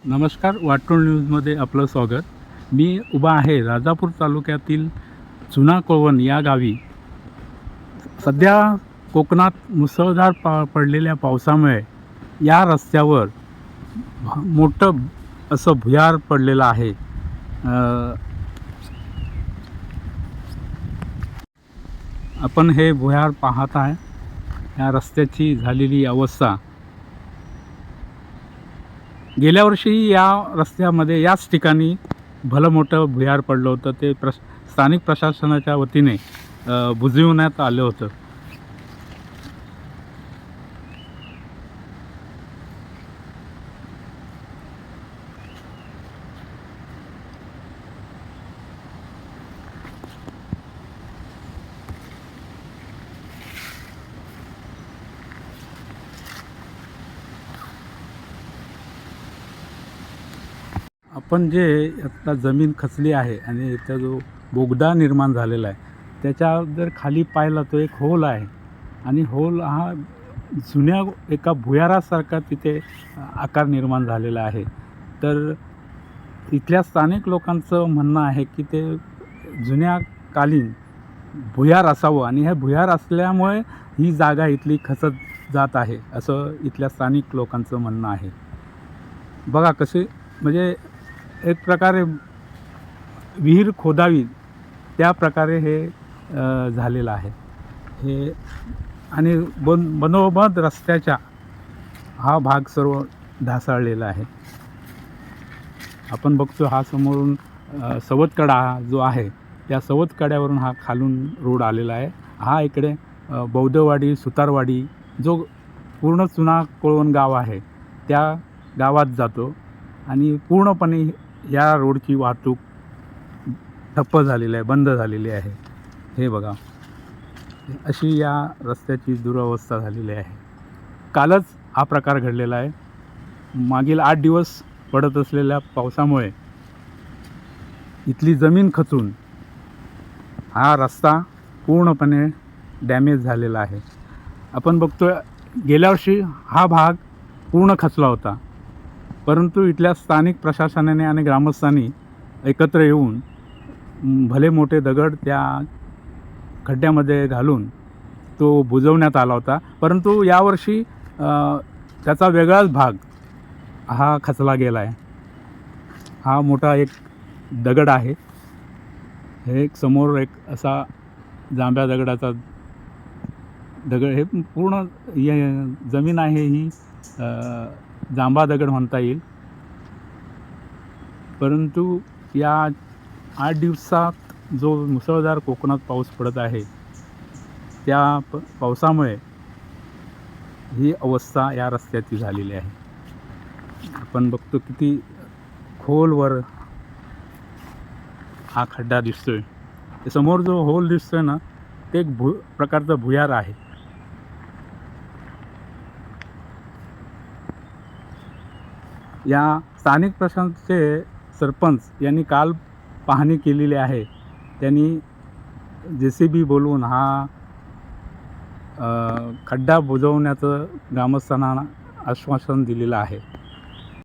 नमस्कार, वाटोळ न्यूजमध्ये आपलं स्वागत. मी उभा आहे राजापूर तालुक्यातील जुना कोळवण या गावी. सध्या कोकणात मुसळधार पडलेल्या पावसामुळे या रस्त्यावर मोठं असं भुयार पडलेलं आहे. आपण हे भुयार पाहत आहे. या रस्त्याची झालेली अवस्था. गेल्या वर्षी या रस्त्यामध्ये याच ठिकाणी भलं मोठं भुयार पडलं होतं. ते स्थानिक प्रशासनाच्या वतीने बुजविण्यात आलं होतं. आपण जे आता जमीन खचली आहे आणि इथं जो बोगदा निर्माण झालेला आहे, त्याच्या जर खाली पाहिला तो एक होल आहे आणि होल हा जुन्या एका भुयारासारखा तिथे आकार निर्माण झालेला आहे. तर इथल्या स्थानिक लोकांचं म्हणणं आहे की ते जुन्याकालीन भुयार असावं आणि हे भुयार असल्यामुळे ही जागा इथली खचत जात आहे, असं इथल्या स्थानिक लोकांचं म्हणणं आहे. बघा कसे, म्हणजे एक प्रकारे विहीर खोदावी त्या प्रकारे हे झालेलं आहे हे. आणि बनोबंद रस्त्याच्या हा भाग सर्व ढासळलेला आहे. आपण बघतो हा समोरून सवतकडा जो आहे, त्या सवतकड्यावरून हा खालून रोड आलेला आहे. हा इकडे बौद्धवाडी, सुतारवाडी जो पूर्ण जुना कोळवण गाव आहे त्या गावात जातो आणि पूर्णपणे या रोडची वाहतूक ठप्प झालेली आहे, बंद झालेली आहे. हे बघा, अशी या रस्त्याची दुरवस्था झालेली आहे. कालच हा प्रकार घडलेला आहे. मागील 8 दिवस पडत असलेल्या पावसामुळे इथली जमीन खचून हा रस्ता पूर्णपणे डॅमेज झालेला आहे. आपण बघतोय गेल्या वर्षी हा भाग पूर्ण खचला होता, परंतु इथल्या स्थानिक प्रशासनाने आणि ग्रामस्थांनी एकत्र येऊन भले मोठे दगड त्या खड्ड्यामध्ये घालून तो बुजवण्यात आला होता. परंतु यावर्षी त्याचा वेगळाच भाग हा खचला गेला आहे. हा मोठा एक दगड आहे. हे एक समोर एक असा जांभ्या दगडाचा दगड, हे पूर्ण जमीन आहे ही जांभा दगड म्हणता येईल. परंतु या 8 दिवसात जो मुसळधार कोकणात पाऊस पडत आहे त्या पावसामुळे ही अवस्था या रस्त्याची झालेली आहे. आपण बघतो किती खोलवर हा खड्डा दिसतोय. समोर जो होल दिसतोय ना, ते एक प्रकारचं भुयार आहे. या स्थानिक प्रशासनाचे सरपंच यांनी काल पाहणी केलेली आहे. त्यांनी JCB बोलवून हा खड्डा बुजवण्याचं ग्रामस्थांना आश्वासन दिलेलं आहे.